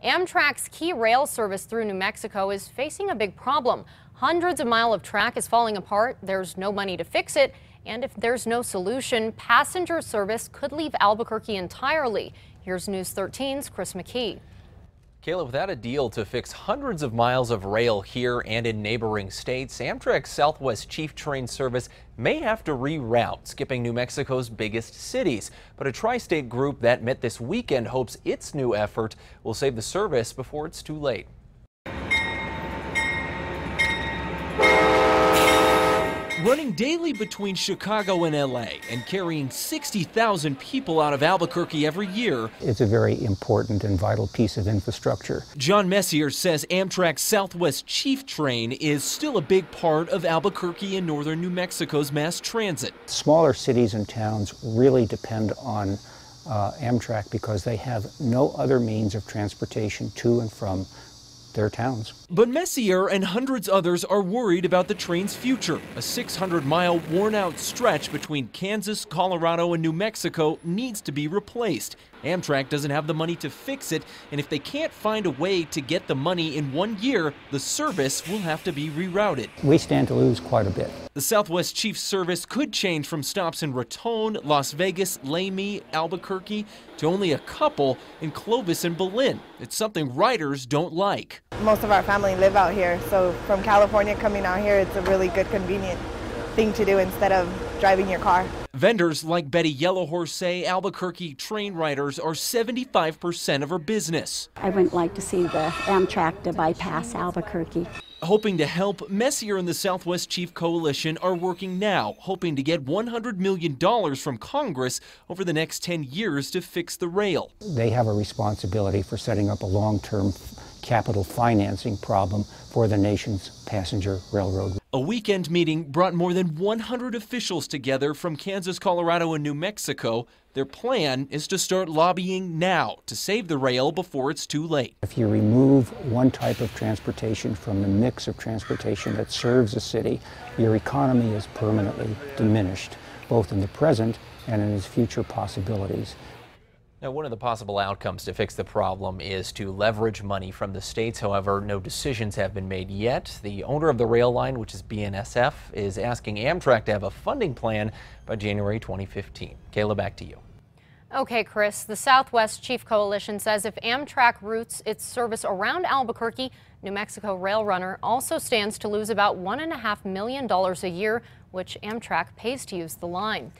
Amtrak's key rail service through New Mexico is facing a big problem. Hundreds of miles of track is falling apart. There's no money to fix it. And if there's no solution, passenger service could leave Albuquerque entirely. Here's News 13's Chris McKee. Kayla, without a deal to fix hundreds of miles of rail here and in neighboring states, Amtrak's Southwest Chief Train service may have to reroute, skipping New Mexico's biggest cities. But a tri-state group that met this weekend hopes its new effort will save the service before it's too late. Running daily between Chicago and LA and carrying 60,000 people out of Albuquerque every year. It's a very important and vital piece of infrastructure. John Messier says Amtrak's Southwest Chief Train is still a big part of Albuquerque and northern New Mexico's mass transit. Smaller cities and towns really depend on Amtrak because they have no other means of transportation to and from their towns. But Messier and hundreds others are worried about the train's future. A 600-mile worn-out stretch between Kansas, Colorado, and New Mexico needs to be replaced. Amtrak doesn't have the money to fix it, and if they can't find a way to get the money in 1 year, the service will have to be rerouted. We stand to lose quite a bit. The Southwest Chief service could change from stops in Raton, Las Vegas, Lamy, Albuquerque, to only a couple in Clovis and Belen. It's something riders don't like. Most of our family live out here, so from California coming out here, it's a really good, convenient thing to do instead of driving your car. Vendors like Betty Yellowhorse say Albuquerque train riders are 75% of her business. I wouldn't like to see the Amtrak to bypass Albuquerque. Hoping to help, Messier and the Southwest Chief Coalition are working now, hoping to get $100 million from Congress over the next 10 years to fix the rail. They have a responsibility for setting up a long-term capital financing problem for the nation's passenger railroad. A weekend meeting brought more than 100 officials together from Kansas, Colorado, and New Mexico. Their plan is to start lobbying now to save the rail before it's too late. If you remove one type of transportation from the mix of transportation that serves a city, your economy is permanently diminished, both in the present and in its future possibilities. Now, one of the possible outcomes to fix the problem is to leverage money from the states. However, no decisions have been made yet. The owner of the rail line, which is BNSF, is asking Amtrak to have a funding plan by January 2015. Kayla, back to you. Okay, Chris, the Southwest Chief Coalition says if Amtrak routes its service around Albuquerque, New Mexico Rail Runner also stands to lose about $1.5 million a year, which Amtrak pays to use the line.